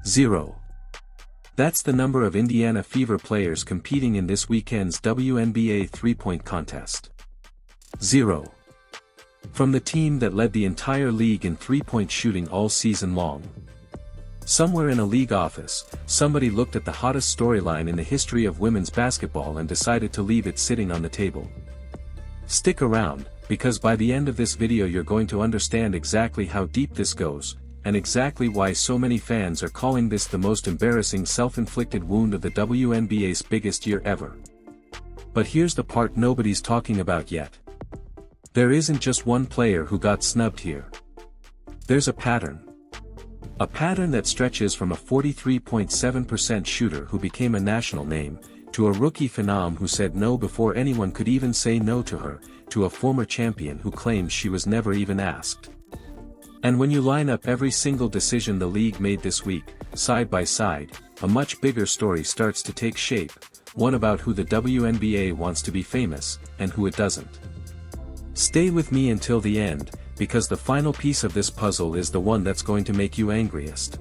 0. That's the number of Indiana Fever players competing in this weekend's WNBA three-point contest. 0. From the team that led the entire league in three-point shooting all season long. Somewhere in a league office, somebody looked at the hottest storyline in the history of women's basketball and decided to leave it sitting on the table. Stick around, because by the end of this video you're going to understand exactly how deep this goes, and exactly why so many fans are calling this the most embarrassing self-inflicted wound of the WNBA's biggest year ever. But here's the part nobody's talking about yet. There isn't just one player who got snubbed here. There's a pattern. A pattern that stretches from a 43.7% shooter who became a national name, to a rookie phenom who said no before anyone could even say no to her, to a former champion who claims she was never even asked. And when you line up every single decision the league made this week, side by side, a much bigger story starts to take shape, one about who the WNBA wants to be famous, and who it doesn't. Stay with me until the end, because the final piece of this puzzle is the one that's going to make you angriest.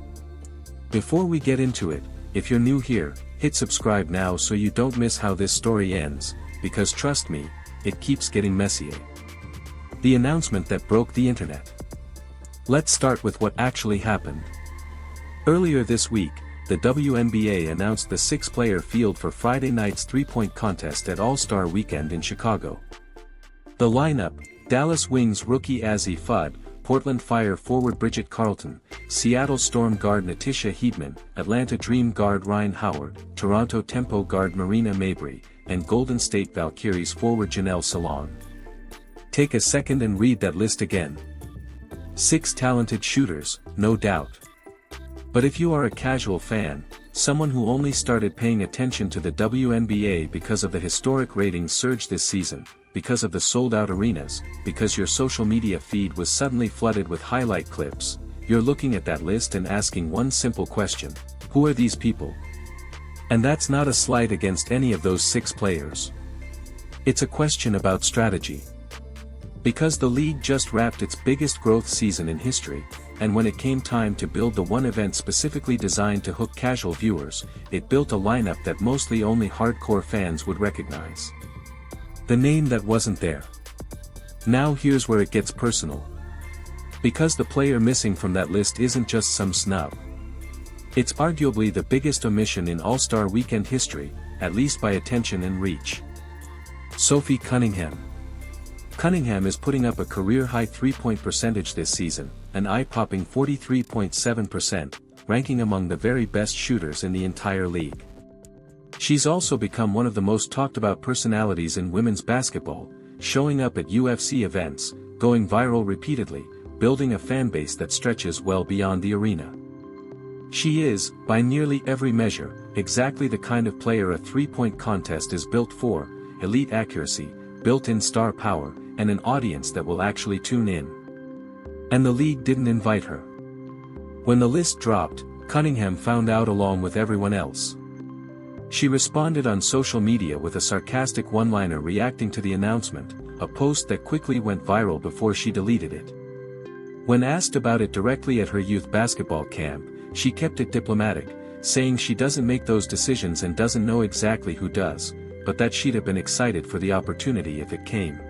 Before we get into it, if you're new here, hit subscribe now so you don't miss how this story ends, because trust me, it keeps getting messier. The announcement that broke the internet. Let's start with what actually happened. Earlier this week, the WNBA announced the 6-player field for Friday night's three-point contest at All-Star Weekend in Chicago. The lineup: Dallas Wings rookie Azzi Fudd, Portland Fire forward Bridget Carleton, Seattle Storm guard Natisha Heedman, Atlanta Dream guard Ryan Howard, Toronto Tempo guard Marina Mabrey, and Golden State Valkyries forward Janelle Salon. Take a second and read that list again. 6 talented shooters, no doubt. But if you are a casual fan, someone who only started paying attention to the WNBA because of the historic ratings surge this season, because of the sold-out arenas, because your social media feed was suddenly flooded with highlight clips, you're looking at that list and asking one simple question: who are these people? And that's not a slight against any of those 6 players. It's a question about strategy. Because the league just wrapped its biggest growth season in history, and when it came time to build the one event specifically designed to hook casual viewers, it built a lineup that mostly only hardcore fans would recognize. The name that wasn't there. Now here's where it gets personal. Because the player missing from that list isn't just some snub. It's arguably the biggest omission in All-Star Weekend history, at least by attention and reach. Sophie Cunningham. Cunningham is putting up a career-high three-point percentage this season, an eye-popping 43.7%, ranking among the very best shooters in the entire league. She's also become one of the most talked-about personalities in women's basketball, showing up at UFC events, going viral repeatedly, building a fanbase that stretches well beyond the arena. She is, by nearly every measure, exactly the kind of player a three-point contest is built for: elite accuracy, built-in star power, and an audience that will actually tune in. And the league didn't invite her. When the list dropped, Cunningham found out along with everyone else. She responded on social media with a sarcastic one-liner reacting to the announcement, a post that quickly went viral before she deleted it. When asked about it directly at her youth basketball camp, she kept it diplomatic, saying she doesn't make those decisions and doesn't know exactly who does, but that she'd have been excited for the opportunity if it came.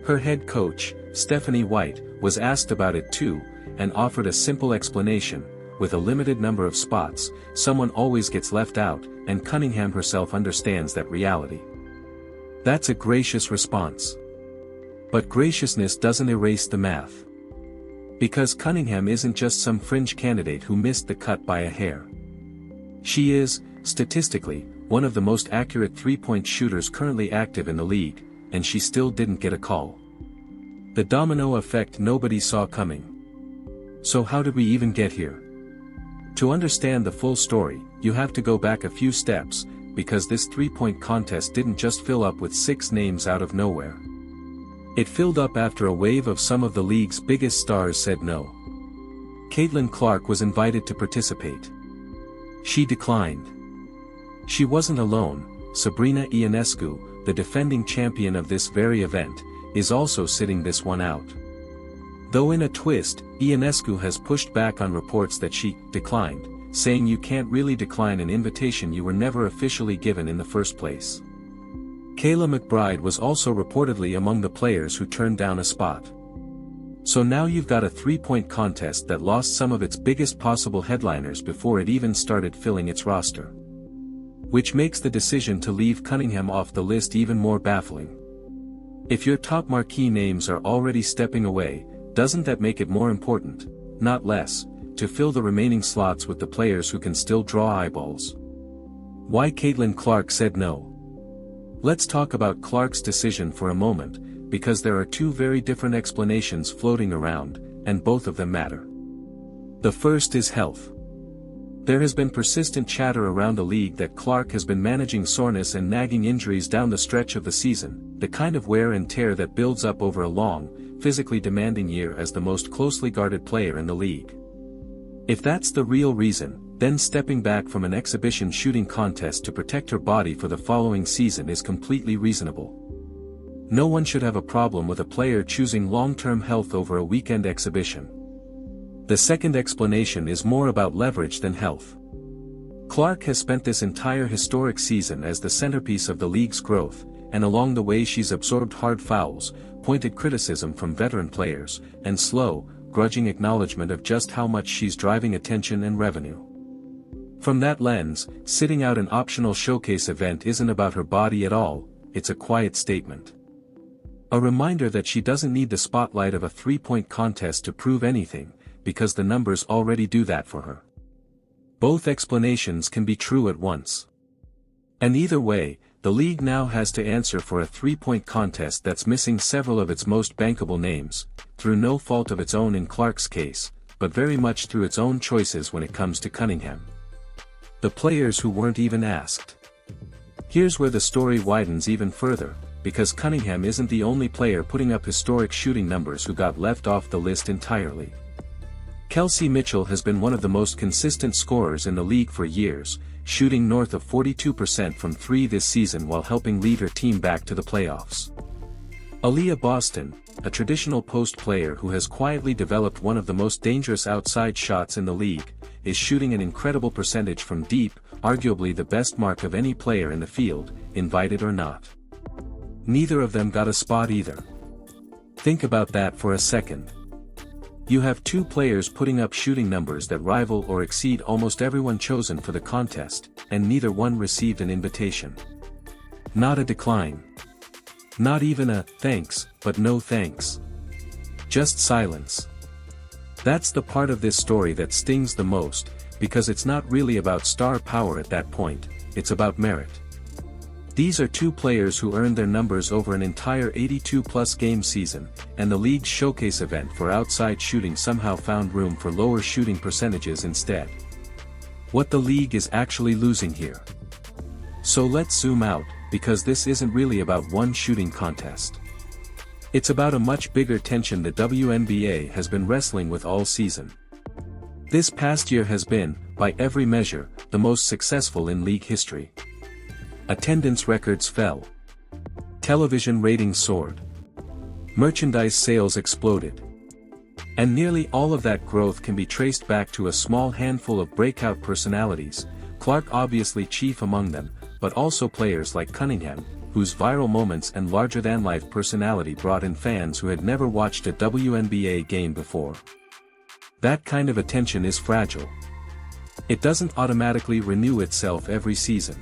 Her head coach, Stephanie White, was asked about it too, and offered a simple explanation: with a limited number of spots, someone always gets left out, and Cunningham herself understands that reality. That's a gracious response. But graciousness doesn't erase the math. Because Cunningham isn't just some fringe candidate who missed the cut by a hair. She is, statistically, one of the most accurate three-point shooters currently active in the league, and she still didn't get a call. The domino effect nobody saw coming. So how did we even get here? To understand the full story, you have to go back a few steps, because this three-point contest didn't just fill up with 6 names out of nowhere. It filled up after a wave of some of the league's biggest stars said no. Caitlin Clark was invited to participate. She declined. She wasn't alone. Sabrina Ionescu, the defending champion of this very event, is also sitting this one out. Though in a twist, Ionescu has pushed back on reports that she declined, saying you can't really decline an invitation you were never officially given in the first place. Kayla McBride was also reportedly among the players who turned down a spot. So now you've got a three-point contest that lost some of its biggest possible headliners before it even started filling its roster. Which makes the decision to leave Cunningham off the list even more baffling. If your top marquee names are already stepping away, doesn't that make it more important, not less, to fill the remaining slots with the players who can still draw eyeballs? Why Caitlin Clark said no. Let's talk about Clark's decision for a moment, because there are two very different explanations floating around, and both of them matter. The first is health. There has been persistent chatter around the league that Clark has been managing soreness and nagging injuries down the stretch of the season, the kind of wear and tear that builds up over a long, physically demanding year as the most closely guarded player in the league. If that's the real reason, then stepping back from an exhibition shooting contest to protect her body for the following season is completely reasonable. No one should have a problem with a player choosing long-term health over a weekend exhibition. The second explanation is more about leverage than health. Clark has spent this entire historic season as the centerpiece of the league's growth, and along the way she's absorbed hard fouls, pointed criticism from veteran players, and slow, grudging acknowledgement of just how much she's driving attention and revenue. From that lens, sitting out an optional showcase event isn't about her body at all, it's a quiet statement. A reminder that she doesn't need the spotlight of a three-point contest to prove anything, because the numbers already do that for her. Both explanations can be true at once. And either way, the league now has to answer for a three-point contest that's missing several of its most bankable names, through no fault of its own in Clark's case, but very much through its own choices when it comes to Cunningham. The players who weren't even asked. Here's where the story widens even further, because Cunningham isn't the only player putting up historic shooting numbers who got left off the list entirely. Kelsey Mitchell has been one of the most consistent scorers in the league for years, shooting north of 42% from three this season while helping lead her team back to the playoffs. Aliyah Boston, a traditional post player who has quietly developed one of the most dangerous outside shots in the league, is shooting an incredible percentage from deep, arguably the best mark of any player in the field, invited or not. Neither of them got a spot either. Think about that for a second. You have two players putting up shooting numbers that rival or exceed almost everyone chosen for the contest, and neither one received an invitation. Not a decline. Not even a, thanks, but no thanks. Just silence. That's the part of this story that stings the most, because it's not really about star power at that point, it's about merit. These are two players who earned their numbers over an entire 82-plus game season, and the league's showcase event for outside shooting somehow found room for lower shooting percentages instead. What the league is actually losing here. So let's zoom out, because this isn't really about one shooting contest. It's about a much bigger tension the WNBA has been wrestling with all season. This past year has been, by every measure, the most successful in league history. Attendance records fell. Television ratings soared. Merchandise sales exploded. And nearly all of that growth can be traced back to a small handful of breakout personalities, Clark obviously chief among them, but also players like Cunningham, whose viral moments and larger-than-life personality brought in fans who had never watched a WNBA game before. That kind of attention is fragile. It doesn't automatically renew itself every season.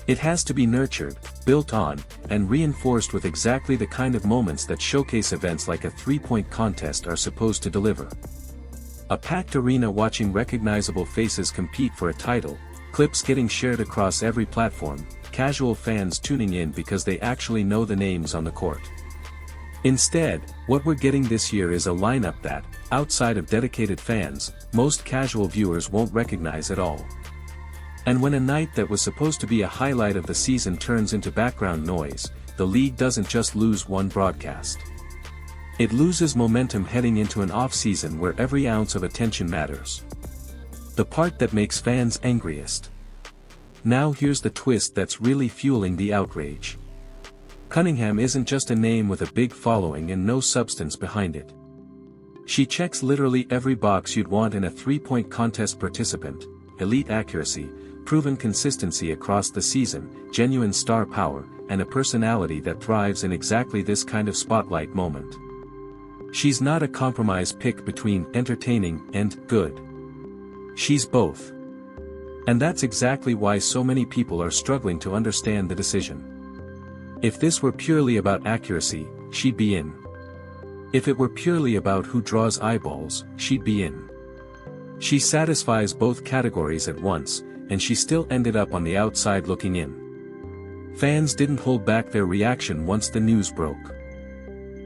It has to be nurtured, built on, and reinforced with exactly the kind of moments that showcase events like a three-point contest are supposed to deliver. A packed arena watching recognizable faces compete for a title, clips getting shared across every platform, casual fans tuning in because they actually know the names on the court. Instead, what we're getting this year is a lineup that, outside of dedicated fans, most casual viewers won't recognize at all. And when a night that was supposed to be a highlight of the season turns into background noise, the league doesn't just lose one broadcast. It loses momentum heading into an off-season where every ounce of attention matters. The part that makes fans angriest. Now here's the twist that's really fueling the outrage. Cunningham isn't just a name with a big following and no substance behind it. She checks literally every box you'd want in a three-point contest participant: elite accuracy, proven consistency across the season, genuine star power, and a personality that thrives in exactly this kind of spotlight moment. She's not a compromise pick between entertaining and good. She's both. And that's exactly why so many people are struggling to understand the decision. If this were purely about accuracy, she'd be in. If it were purely about who draws eyeballs, she'd be in. She satisfies both categories at once, and she still ended up on the outside looking in. Fans didn't hold back their reaction once the news broke.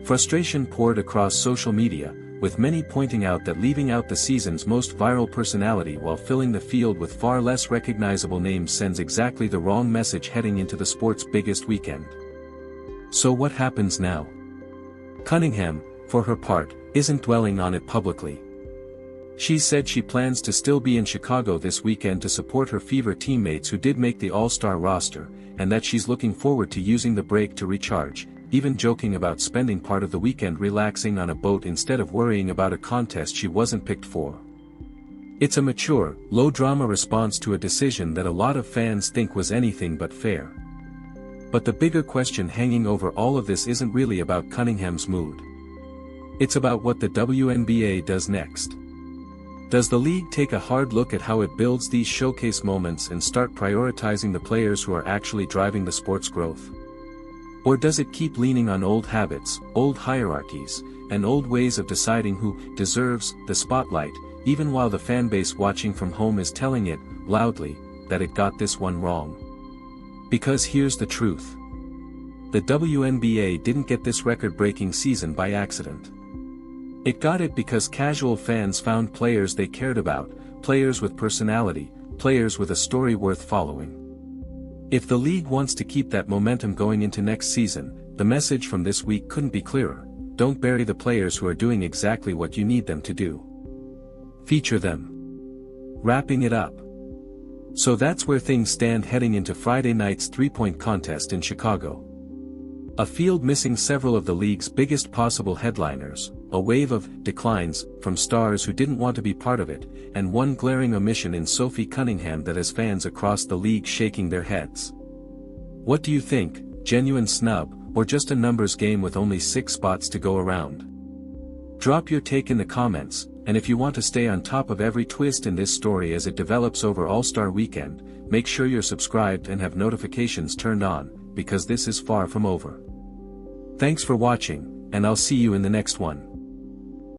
Frustration poured across social media, with many pointing out that leaving out the season's most viral personality while filling the field with far less recognizable names sends exactly the wrong message heading into the sport's biggest weekend. So what happens now? Cunningham, for her part, isn't dwelling on it publicly. She said she plans to still be in Chicago this weekend to support her Fever teammates who did make the All-Star roster, and that she's looking forward to using the break to recharge, even joking about spending part of the weekend relaxing on a boat instead of worrying about a contest she wasn't picked for. It's a mature, low-drama response to a decision that a lot of fans think was anything but fair. But the bigger question hanging over all of this isn't really about Cunningham's mood. It's about what the WNBA does next. Does the league take a hard look at how it builds these showcase moments and start prioritizing the players who are actually driving the sport's growth? Or does it keep leaning on old habits, old hierarchies, and old ways of deciding who deserves the spotlight, even while the fanbase watching from home is telling it, loudly, that it got this one wrong? Because here's the truth. The WNBA didn't get this record-breaking season by accident. It got it because casual fans found players they cared about, players with personality, players with a story worth following. If the league wants to keep that momentum going into next season, the message from this week couldn't be clearer: don't bury the players who are doing exactly what you need them to do. Feature them. Wrapping it up. So that's where things stand heading into Friday night's three-point contest in Chicago. A field missing several of the league's biggest possible headliners, a wave of declines from stars who didn't want to be part of it, and one glaring omission in Sophie Cunningham that has fans across the league shaking their heads. What do you think, genuine snub, or just a numbers game with only 6 spots to go around? Drop your take in the comments, and if you want to stay on top of every twist in this story as it develops over All-Star weekend, make sure you're subscribed and have notifications turned on, because this is far from over. Thanks for watching, and I'll see you in the next one.